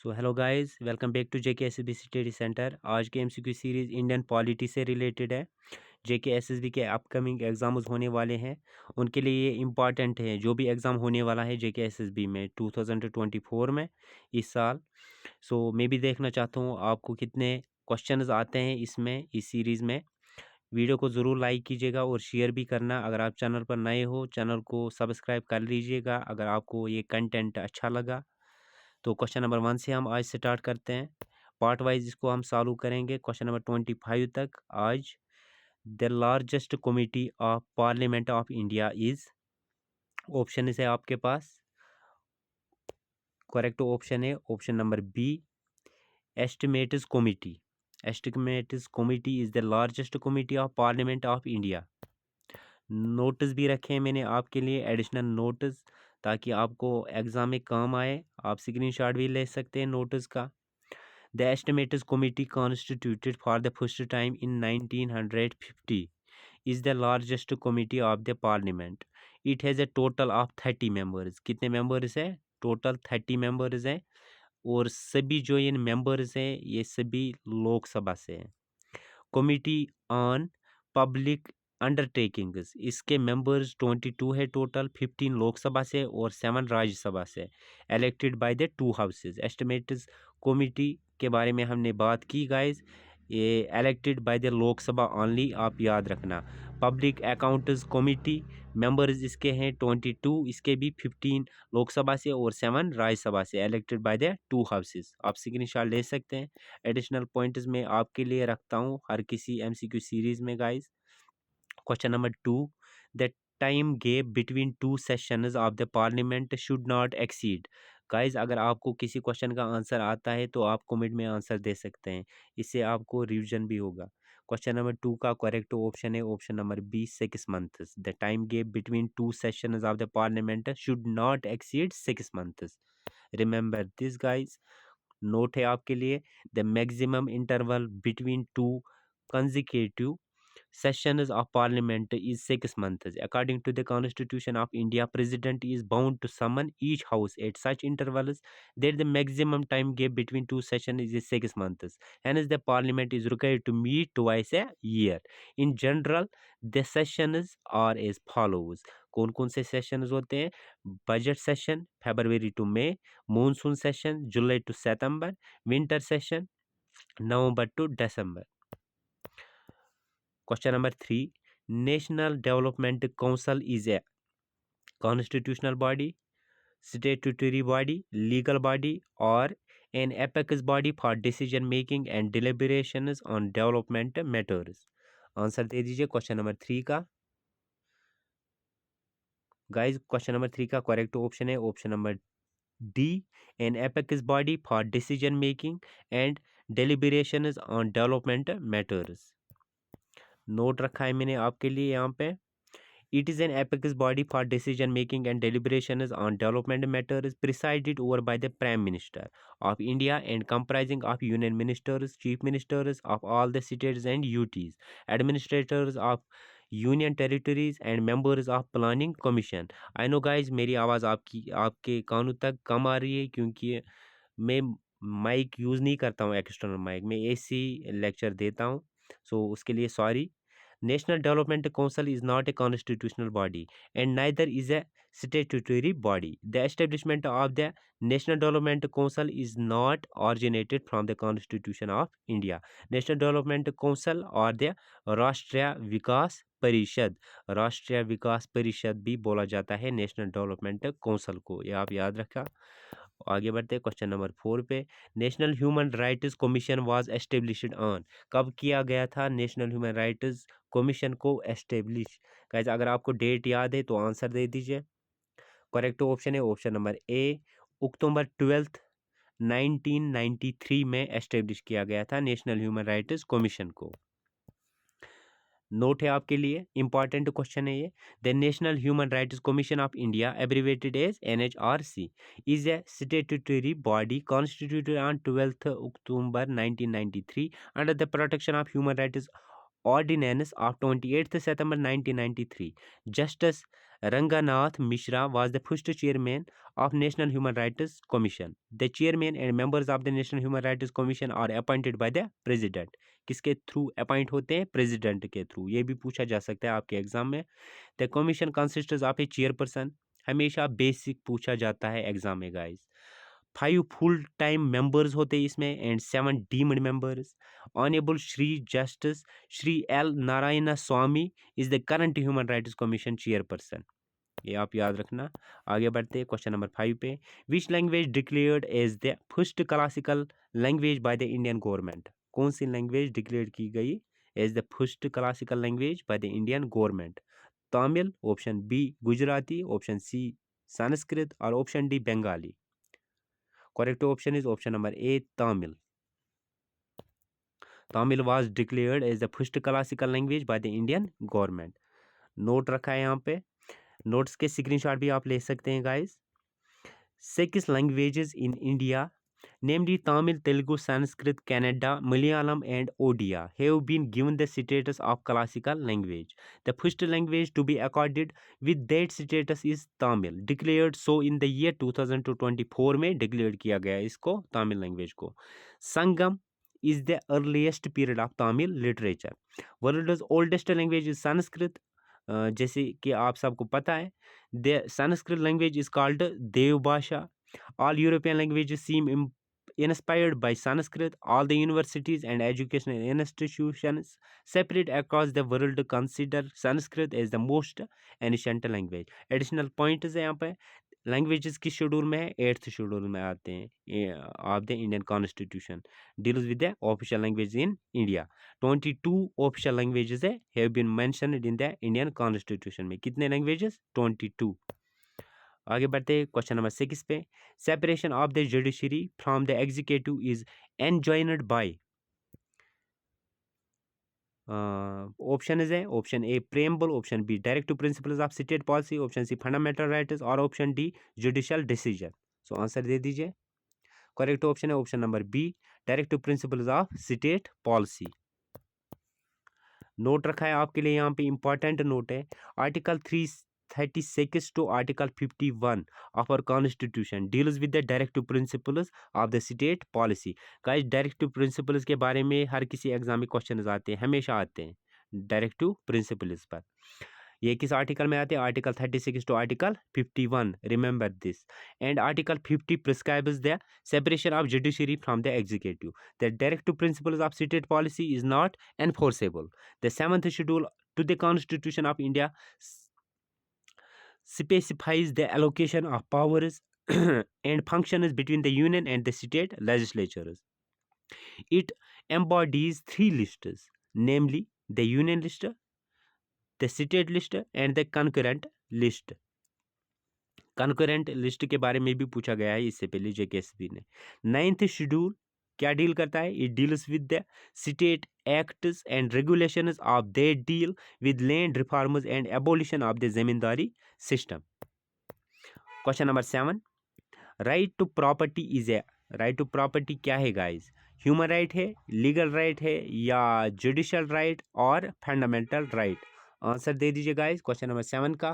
So hello guys, welcome back to JK SSB study centre. आज के MCQ series Indian polity से related है। JK SSB के upcoming exams होने वाले हैं, उनके लिए ये इम्पॉर्टेंट है। जो भी एग्ज़ाम होने वाला है जेके एसएसबी में 2024 में इस साल। सो मैं भी देखना चाहता हूँ आपको कितने क्वेश्चंस आते हैं इसमें, इस सीरीज़ में। वीडियो को ज़रूर लाइक कीजिएगा और शेयर भी करना। अगर आप चैनल पर नए हो, चैनल को सब्सक्राइब कर लीजिएगा अगर आपको ये कंटेंट अच्छा लगा। तो क्वेश्चन नंबर 1 से हम आज स्टार्ट करते हैं। पार्ट वाइज इसको हम सॉल्व करेंगे क्वेश्चन नंबर 25 तक आज। The largest committee of parliament of India is. Option है आपके पास। करेक्ट ऑप्शन है option number B, estimates committee. Estimates committee is the largest committee of parliament of India. Notice भी रखे हैं मैंने आपके लिए, एडिशनल नोटिस, ताकि आपको एग्जाम में काम आए। आप स्क्रीनशॉट भी ले सकते हैं नोटिस का। The Estimators Committee, constituted for the first time in 1950, is the largest committee of the parliament. It has a total of 30 members. कितने members हैं? टोटल 30 members हैं। और सभी जो ये members हैं ये सभी लोकसभा से हैं। कमिटी ऑन पब्लिक अंडरटेकिंग्स, इसके मेंबर्स 22 है टोटल, 15 लोकसभा से और 7 राज्यसभा से, elected by the two houses. Estimates committee के बारे में हमने बात की गाइस, ये elected by the Lok Sabha only, आप याद रखना। पब्लिक अकाउंट्स कमिटी मेंबर्स इसके हैं 22, इसके भी 15 लोकसभा से और 7 राज्यसभा से, elected by the two houses. आप स्क्रीनशॉट ले सकते हैं। एडिशनल पॉइंट्स में आपके लिए रखता हूँ हर किसी एमसीक्यू सीरीज में guys. Question number 2, the time gap between two sessions of the parliament should not exceed. Guys अगर आपको किसी क्वेश्चन का आंसर आता है तो आप कमेंट में आंसर दे सकते हैं, इससे आपको रिवीजन भी होगा। क्वेश्चन नंबर 2 का करेक्ट ऑप्शन है option number B, 6 months. The time gap between two sessions of the parliament should not exceed 6 months. Remember this guys. Note है आपके लिए, the maximum interval between two consecutive sessions of parliament is 6 months. According to the constitution of India, president is bound to summon each house at such intervals that the maximum time gap between two sessions is 6 months. Hence the parliament is required to meet twice a year. In general, the sessions are as follows. कौन कौन से sessions होते हैं? Budget session फरवरी to मई, monsoon session जुलाई to सितंबर, winter session नवंबर टू दिसंबर। Question number 3, national development council is a constitutional body, statutory body, legal body और an apex body for decision making and deliberations on development matters. Answer दे दीजिए question number 3 का। Guys question number 3 का correct option है option number D, an apex body for decision making and deliberations on development matters. Note रखा है मैंने आपके लिए यहाँ पे। It is an apex body for decision making and deliberations on development matters, presided over by the Prime Minister of India and comprising of union ministers, chief ministers of all the states and UTs, administrators of union territories and members of planning commission. I know guys, मेरी आवाज़ आपके कानों तक कम आ रही है क्योंकि मैं mic use नहीं करता हूँ, एक्सटर्नल माइक में ऐसी लेक्चर देता हूँ। सो उसके लिए sorry. National Development Council is not a constitutional body and neither is a statutory body. The establishment of the National Development Council is not originated from the Constitution of India. National Development Council और the राष्ट्रीय विकास परिषद, राष्ट्रीय विकास परिषद भी बोला जाता है national development council को, ये आप याद रखा। आगे बढ़ते हैं क्वेश्चन नंबर 4 पे। National human rights commission was established on, कब किया गया था नेशनल ह्यूमन राइट्स कमीशन को एस्टेब्लिश? गाइस अगर आपको डेट याद है तो आंसर दे दीजिए। करेक्ट ऑप्शन है ऑप्शन नंबर ए, अक्टूबर 12 1993 में एस्टेब्लिश किया गया था नेशनल ह्यूमन राइट्स कमीशन को। नोट है आपके लिए, इंपॉर्टेंट क्वेश्चन है ये। The national human rights commission of India, abbreviated as NHRC, is A statutory body constituted on 12 October 1993 under the protection of human rights Ordinance of 28th September 1993. Justice Ranganath Mishra was the first chairman of National Human Rights Commission. The chairman and members of the National Human Rights Commission are appointed by the president. किसके through appoint होते हैं? President के through. ये भी पूछा जा सकता है आपके एग्जाम में. The commission consists of A chairperson. हमेशा बेसिक पूछा जाता है एग्जाम में गाइस. 5 फुल टाइम मेंबर्स होते हैं इसमें and 7 deemed members. Honourable Shri justice Shri L Narayan Swami is the current human rights commission chairperson. ये आप याद रखना. आगे बढ़ते हैं क्वेश्चन नंबर 5 पे. Which language declared as the first classical language by the Indian government. कौन सी लैंग्वेज डिक्लेयर की गई as the first classical language by the Indian government? Tamil, option B Gujarati, option C Sanskrit और option D Bengali. Correct option is option number A Tamil. Tamil was declared as the first classical language by the Indian government. Note रखा है यहाँ पे. Notes के screenshot भी आप ले सकते हैं guys. 6 languages in India namely Tamil, Telugu, Sanskrit, Kannada, Malayalam and Odia have been given the status of classical language. The first language to be accorded with that status is Tamil, declared so in the year 2024 में declared किया गया इसको Tamil language को. Sangam is the earliest period of Tamil literature. World's oldest language is Sanskrit. जैसे कि आप सबको पता है, the Sanskrit language is called Dev Bhasha. All European languages seem inspired by Sanskrit. All the universities and educational institutions separate across the world consider Sanskrit as the most ancient language. Additional points है यहाँ पे. Languages किस schedule में है? 8th schedule में आते हैं of the Indian constitution. Deals with the official language in India. 22 official languages है have been mentioned in the Indian constitution में. कितने लैंग्वेजेस? 22. आगे बढ़ते हैं क्वेश्चन नंबर 6 पे. Separation of the judiciary from the executive is enjoined by. Option is है option A preamble, option B directive principles of state policy, option C fundamental rights और option D judicial decision. So answer दे दीजिए. Correct option है option number B directive principles of state policy. Note रखा है आपके लिए यहाँ पे इंपॉर्टेंट नोट है. Article 336 to Article 51 of our Constitution deals with the directive principles of the state policy. Guys directive principles के बारे में हर किसी एग्जाम में क्वेश्चन आते हैं, हमेशा आते हैं डायरेक्टिव प्रिंसिपल्स पर. ये किस आर्टिकल में आते हैं? Article 36 to Article 51. Remember this. And article 50 prescribes the separation of judiciary from the executive. The directive principles of state policy is not enforceable. The 7th schedule to the constitution of India specifies the allocation of powers and functions between the union and the state legislatures. It embodies 3 lists, namely the union list, the state list and the concurrent list. concurrent list के बारे में भी पूछा गया है इससे पहले जेकेएसबी ने. 9th शेड्यूल क्या डील करता है? It deals with the state acts and regulations of they deal with land reforms and abolition of the zamindari system. Question number 7. Right to property is a. Right to property क्या है guys? Human right है, legal right है या judicial right और fundamental right? Answer दे दीजिए guys question number 7 का.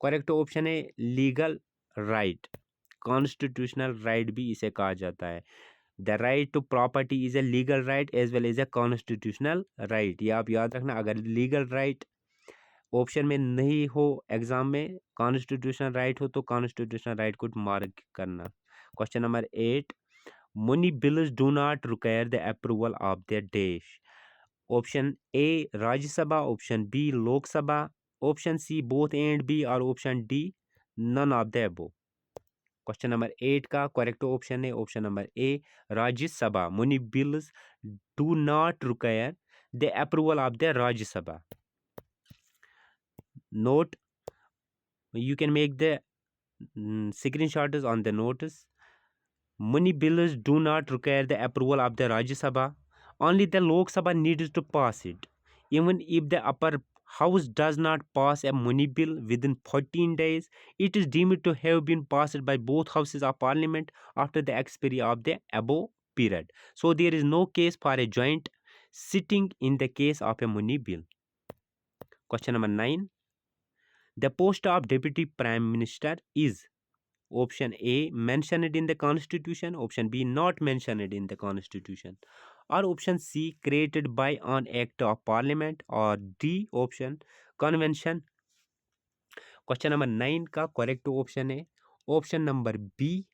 Correct option है लीगल राइट. कॉन्स्टिट्यूशनल राइट भी इसे कहा जाता है. The right to property is a legal right as well as a constitutional right. ये आप याद रखना. अगर लीगल राइट ऑप्शन में नहीं हो एग्जाम में, कॉन्स्टिट्यूशनल राइट हो तो कॉन्स्टिट्यूशनल राइट को मार्क करना. Question number 8. Money bills do not require the approval of the dash. Option A Rajya Sabha, option B Lok Sabha, option C both and B और option D none of the above. Question number 8 का correct option है option number A Rajya Sabha. Money bills do not require the approval of the Rajya Sabha. Note, you can make the screenshots on the notice. Money bills do not require the approval of the Rajya Sabha. Only the Lok Sabha needs to pass it. Even if the upper house does not pass a money bill within 14 days, it is deemed to have been passed by both houses of parliament after the expiry of the above period. So there is no case for a joint sitting in the case of a money bill. Question number 9. The post of Deputy Prime Minister is option A mentioned in the Constitution, option B not mentioned in the Constitution, or option C created by an act of Parliament, or D option convention. Question number 9 का correct option है option number B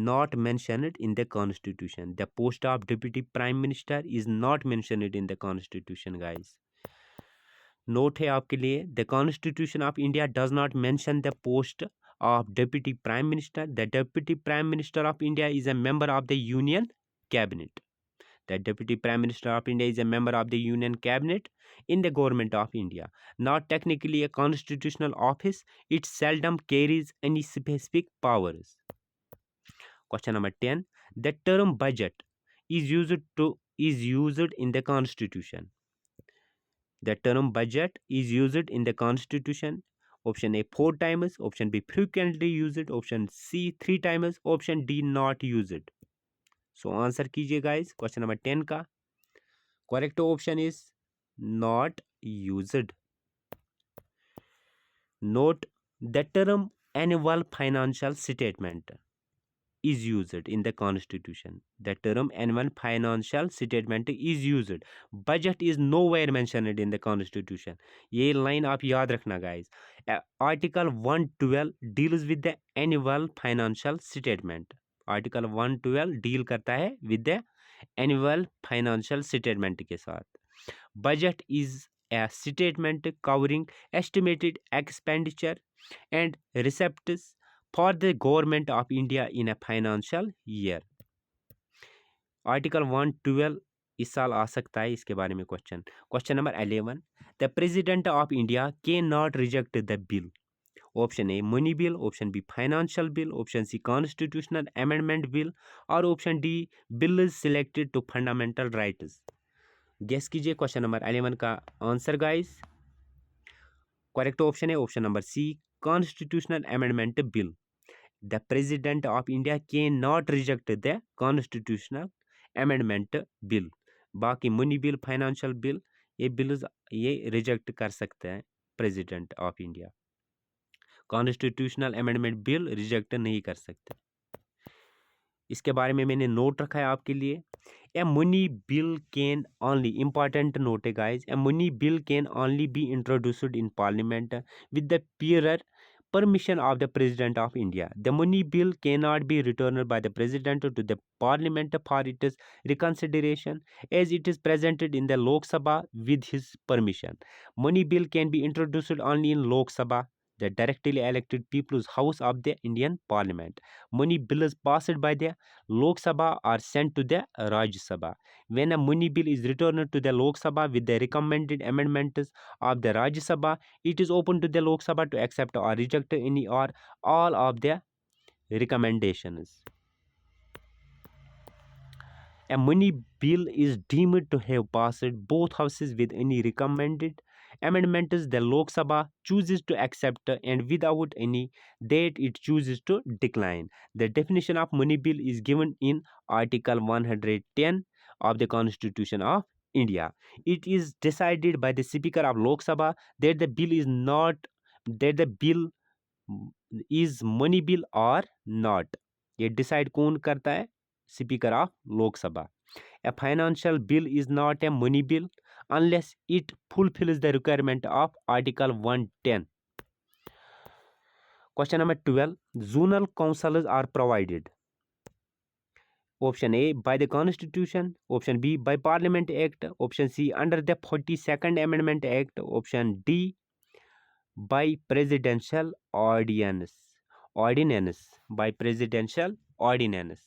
not mentioned in the Constitution. The post of Deputy Prime Minister is not mentioned in the Constitution, guys. Note है आपके लिए, the constitution of India does not mention the post of deputy prime minister. The deputy prime minister of India is a member of the union cabinet. The Deputy Prime Minister of India is a member of the Union Cabinet in the Government of India. Not technically a constitutional office, it seldom carries any specific powers. Question number 10. The term budget is used in the Constitution. The term budget is used in the Constitution. Option A 4 times, option B frequently used, option C 3 times, option D not used. So answer कीजिए guys. Question number 10 का correct option is not used. Note, the term annual financial statement is used in the Constitution. The term annual financial statement is used. Budget is nowhere mentioned in the Constitution. ये line आप याद रखना guys. Article 112 deals with the annual financial statement. Article 112 deal करता है with the annual financial statement के साथ. Budget is a statement covering estimated expenditure and receipts for the government of India in a financial year. Article 112 इस साल आ सकता है, इसके बारे में question. Question number 11. The President of India cannot reject the bill. Option A money bill, option B financial bill, option C constitutional amendment bill, और option D bill is selected to fundamental rights. Guess कीजिए question number 11 का answer guys. Correct option है option number C constitutional amendment bill. The president of India can not reject the constitutional amendment bill. बाकी money bill financial bill ये bills ये reject कर सकते हैं president of India. Constitutional amendment bill reject नहीं कर सकते. इसके बारे में मैंने नोट रखा है आपके लिए. A money bill can only, important note guys, a money bill can only be introduced in parliament with the prior permission of the President of India. The money bill cannot be returned by the President to the parliament for its reconsideration as it is presented in the Lok Sabha with his permission. Money bill can be introduced only in Lok Sabha, the directly elected people's house of the Indian Parliament. Money bills passed by the Lok Sabha are sent to the Rajya Sabha. When a money bill is returned to the Lok Sabha with the recommended amendments of the Rajya Sabha, it is open to the Lok Sabha to accept or reject any or all of the recommendations. A money bill is deemed to have passed both houses with any recommended amendments the Lok Sabha chooses to accept and without any that it chooses to decline. The definition of money bill is given in Article 110 of the Constitution of India. It is decided by the Speaker of Lok Sabha that the bill is not, that the bill is money bill or not. ये decide कौन करता है? Speaker of Lok Sabha. A financial bill is not a money bill unless it fulfills the requirement of Article 110. Question number 12. Zonal councils are provided. Option A by the Constitution, option B by Parliament Act, option C under the 42nd Amendment Act, option D by Presidential Ordinance. By Presidential Ordinance.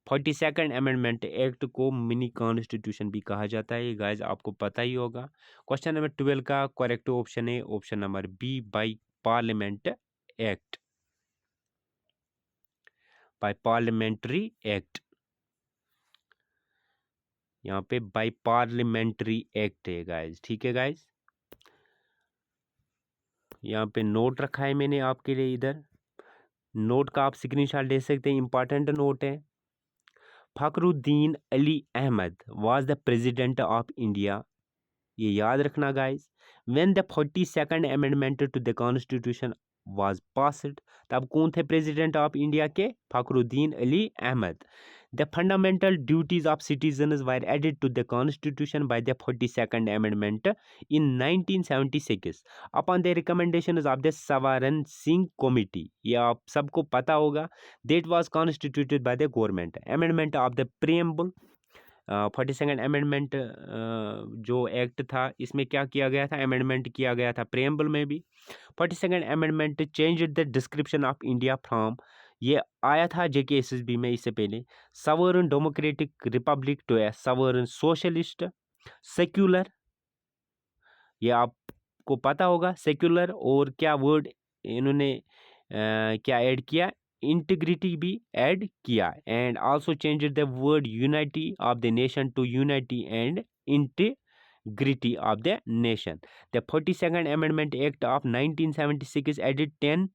42nd amendment act को mini constitution भी कहा जाता है, ये guys आपको पता ही होगा. Question number 12 का करेक्ट ऑप्शन है option number B by parliament act. By parliamentary act, यहाँ पे बाय पार्लियामेंट्री एक्ट है गाइस. ठीक है गाइस, यहाँ पे नोट रखा है मैंने आपके लिए. इधर नोट का आप स्क्रीनशॉट ले सकते हैं, इंपॉर्टेंट नोट है. Fakhruddin Ali Ahmed was the President of India ये याद रखना guys. When the 42nd amendment to the constitution was passed, तब कौन थे प्रेसिडेंट ऑफ इंडिया के? Fakhruddin Ali Ahmed. The fundamental duties of citizens were added to the constitution by the 42nd amendment in 1976 upon the recommendations of the Swaran Singh committee. ये आप सबको पता होगा। That was constituted by the government. Amendment of the preamble 42nd amendment जो act था, इसमें क्या किया गया था? अमेंडमेंट किया गया था प्रेम्बल में भी। 42nd amendment change the description of India from, ये आया था JK SSB में इससे पहले, sovereign democratic republic to a sovereign socialist secular. ये आपको पता होगा सेक्युलर, और क्या वर्ड इन्होंने क्या ऐड किया? इंटीग्रिटी भी ऐड किया। And also change the word unity of the nation to unity and integrity of the nation. The 42nd amendment act of 1976 added 10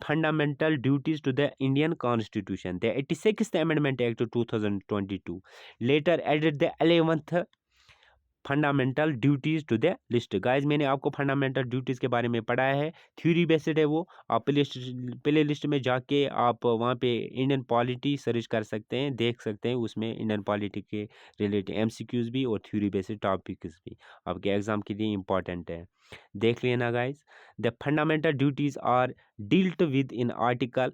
fundamental duties to the Indian Constitution. The 86th Amendment Act of 2022 later added the 11th fundamental duties to the list. Guys मैंने आपको fundamental duties के बारे में पढ़ाया है, theory based है वो। आप प्ले लिस्ट में जाके आप वहाँ पे इंडियन पॉलिटी सर्च कर सकते हैं, देख सकते हैं, उसमें इंडियन पॉलिटी के रिलेटेड MCQs भी और थ्योरी बेस्ड टॉपिक्स भी आपके एग्जाम के लिए इंपॉर्टेंट है, देख लेना guys. The fundamental duties are dealt with in article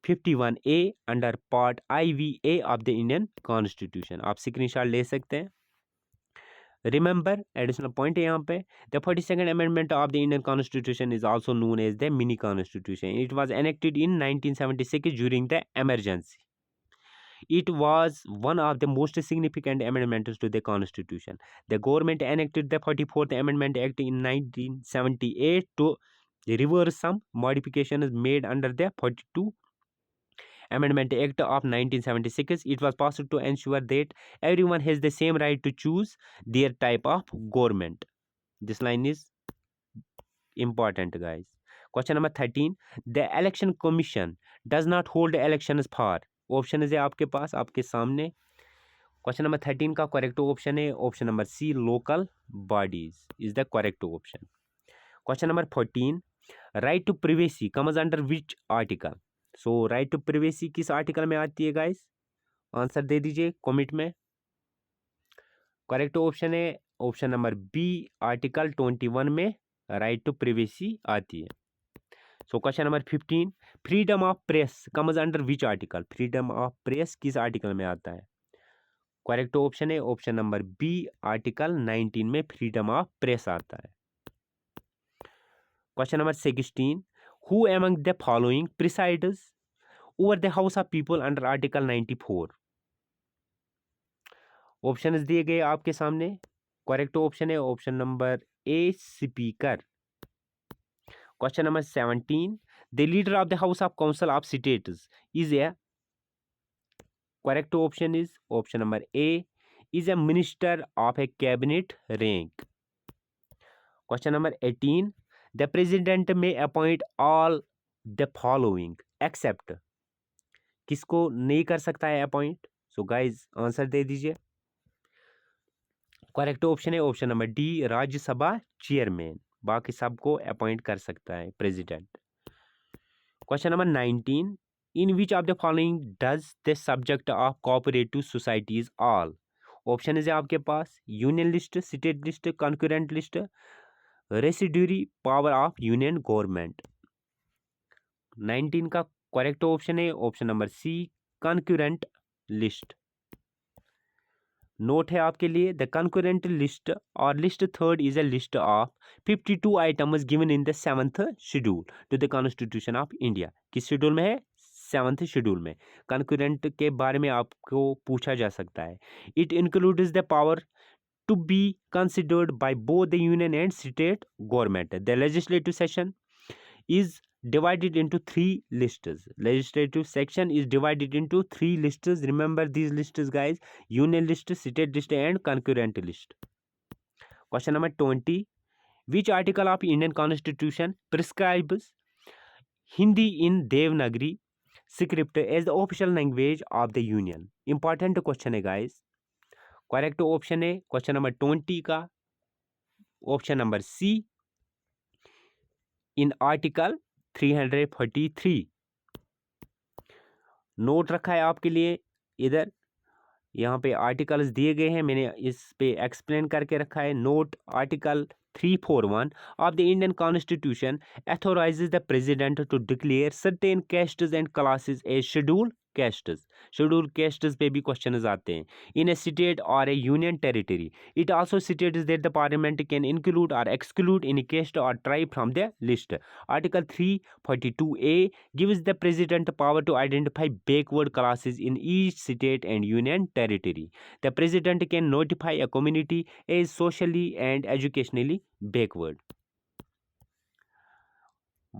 51A under part IVA of the Indian constitution. आप स्क्रीनशॉट ले सकते हैं। Remember, additional point है यहाँ पे, the 42nd amendment of the Indian Constitution is also known as the mini constitution. It was enacted in 1976 during the emergency. It was one of the most significant amendments to the Constitution. The government enacted the 44th Amendment Act in 1978 to reverse some modifications made under the 42 Amendment Act of 1976. It was passed to ensure that everyone has the same right to choose their type of government. This line is important, guys. Question number 13. The Election Commission does not hold elections for. Option है आपके पास, आपके सामने। Question number 13 का correct option है option number C, local bodies is the correct option. Question number 14. Right to privacy comes under which article? So right to privacy किस article में आती है गाइस? आंसर दे दीजिए कमेंट में। करेक्ट ऑप्शन है ऑप्शन नंबर B, आर्टिकल 21 में right to privacy आती है। So question number 15. Freedom of press comes under which article? Freedom of press किस आर्टिकल में आता है? करेक्ट ऑप्शन है ऑप्शन नंबर B, आर्टिकल 19 में फ्रीडम ऑफ प्रेस आता है। Question number 16. Who among the following presides over the House of People under Article 94? Options दिए गए आपके सामने। करेक्ट ऑप्शन है option number A, speaker. Question number 17. The leader of the House of Council of States is a, correct option is option number A, is a minister of a cabinet rank. Question number 18. The president may appoint all the following except, किसको नहीं कर सकता है appoint? So guys answer दे दीजिए। Correct option है option number D, Rajya Sabha chairman. बाकी सबको अपॉइंट कर सकता है president. Question number 19. In which of the following does the subject of cooperative societies fall? Option है आपके पास union list, state list, concurrent list, residuary power of union government. 19 का correct option है option number C, concurrent list. Note है आपके लिए, the concurrent list और list third is a list of 52 items given in the 7th schedule to the constitution of India. किस schedule में है? 7th schedule में। Concurrent के बारे में आपको पूछा जा सकता है। It includes the power to be considered by both the union and state government. The legislative session is divided into 3 lists. Legislative section is divided into 3 lists. Remember these lists, guys: union list, state list, and concurrent list. Question number 20. Which article of Indian Constitution prescribes Hindi in Devanagari script as the official language of the union? Important question है, guys. Correct option है question number 20 का option number C in article 343। नोट रखा है आपके लिए इधर, यहाँ पे आर्टिकल्स दिए गए हैं, मैंने इस पे एक्सप्लेन करके रखा है। Note article 341 of the Indian constitution authorises the president to declare certain castes and classes as scheduled castes. Scheduled castes पे भी क्वेश्चन आते हैं। In a state or a union territory it also states that the parliament can include or exclude any caste or tribe from the list. Article 342A gives the president power to identify backward classes in each state and union territory. The president can notify a community as socially and educationally backward.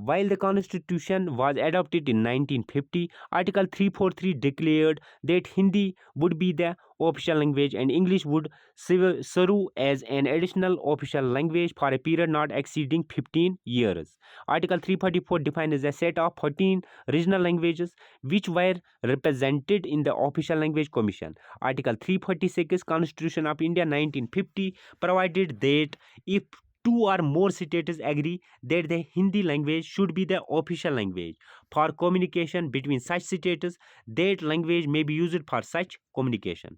While the Constitution was adopted in 1950, Article 343 declared that Hindi would be the official language and English would serve as an additional official language for a period not exceeding 15 years. Article 344 defines a set of 14 regional languages which were represented in the Official Language Commission. Article 346 Constitution of India 1950 provided that if two or more states agree that the Hindi language should be the official language for communication between such states, that language may be used for such communication.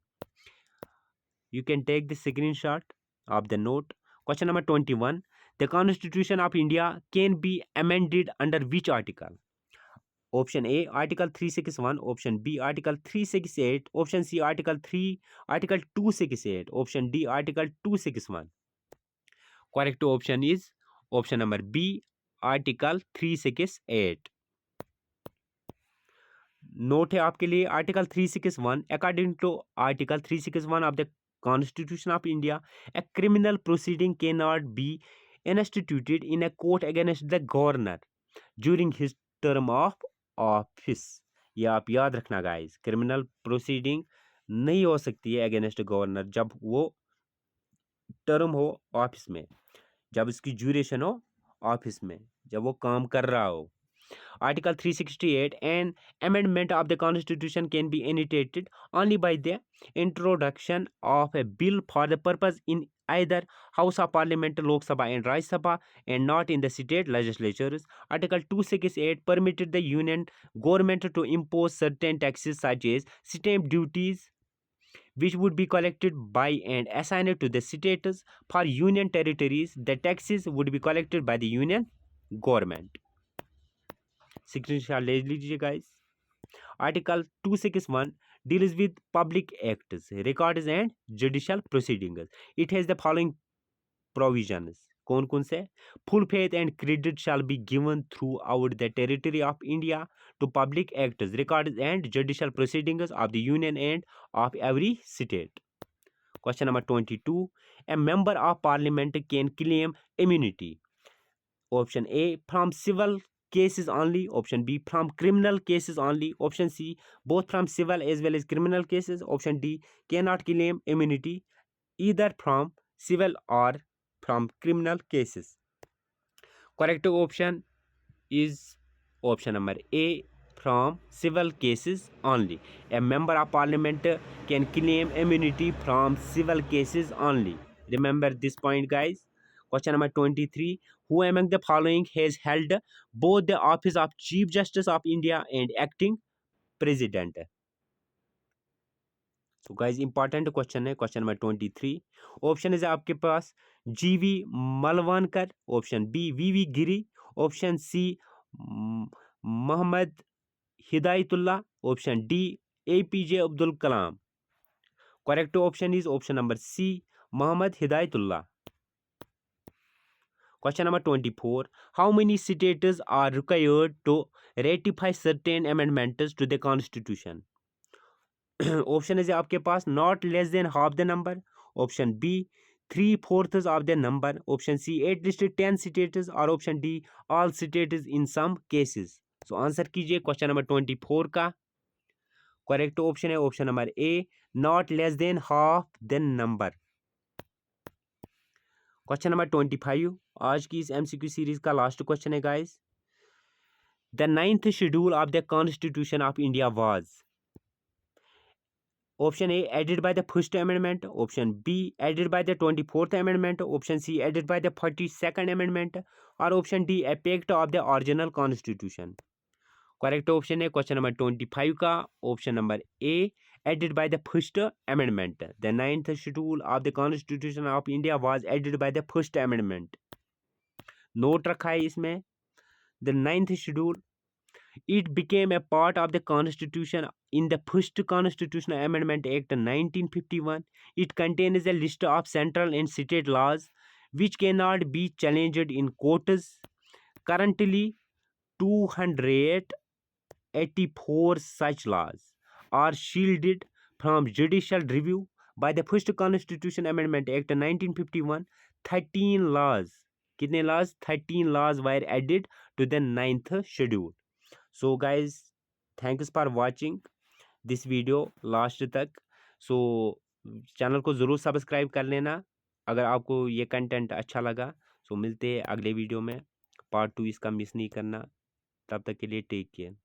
You can take the screenshot of the note. Question number 21. The Constitution of India can be amended under which article? Option A, Article 361. Option B, Article 368. Option C, Article 268. Option D, Article 261. Correct option is option number B, Article 368. नोट है आपके लिए article 361। According to article 361 of the constitution of India, a criminal proceeding cannot be instituted in a court against the governor during his term of office. ये आप याद रखना guys, criminal proceeding नहीं हो सकती है अगेंस्ट गवर्नर जब वो टर्म हो ऑफिस में, जब इसकी ड्यूरेशन हो ऑफिस में, जब वो काम कर रहा हो। Article 368, an amendment of the Constitution can be initiated only by the introduction of a bill for the purpose in either House of Parliament, Lok Sabha and Rajya Sabha, and not in the state legislatures. Article 268 permitted the union government to impose certain taxes such as stamp duties, which would be collected by and assigned to the states. For union territories, the taxes would be collected by the union government. Screenshot ले लीजिए guys. Article 261 deals with public acts, records and judicial proceedings. It has the following provisions. कौन कौन से? Full faith and credit shall be given throughout the territory of India to public acts, records and judicial proceedings of the union and of every state. Question number 22. A member of parliament can claim immunity. Option A, from civil cases only. Option B, from criminal cases only. Option C, both from civil as well as criminal cases. Option D, cannot claim immunity either from civil or from criminal cases. Correct option is option number A, from civil cases only. A member of parliament can claim immunity from civil cases only. Remember this point, guys. Question number 23. Who among the following has held both the office of Chief Justice of India and acting president? So guys, important question है question number 23. Option है आपके पास GV Malvankar, option B VV Giri, option C Mohammad Hidayatullah, option D APJ Abdul Kalam. Correct option is option number C Mohammad Hidayatullah. Question number 24. How many states are required to ratify certain amendments to the Constitution? Option है आपके पास not less than half the number, option B 3/4 of the number, option C at least 10 states और option D all states in some cases. So answer कीजिए question number 24 का. Correct option है option number A not less than half the number. Question number 25 आज की इस MCQ series का last question है guys. The 9th schedule of the constitution of India was. Option A, added by the First Amendment. Option B, added by the 24th Amendment. Option C, added by the 42nd Amendment. Or option D, a pact of the original Constitution. Correct option है question number 25 का option number A, added by the first amendment. The 9th schedule of the constitution of India was added by the first amendment. Note रखा है इसमें. The 9th schedule, it became a part of the constitution in the first constitutional amendment act 1951. It contains a list of central and state laws which cannot be challenged in courts. Currently 284 such laws are shielded from judicial review by the first constitution amendment act 1951. 13 laws, कितने laws? 13 laws were added to the 9th schedule. So guys, thanks for watching this video last तक. So channel को ज़रूर subscribe कर लेना अगर आपको ये content अच्छा लगा. सो मिलते हैं अगले वीडियो में. पार्ट 2 इसका मिस नहीं करना. तब तक के लिए टेक केयर.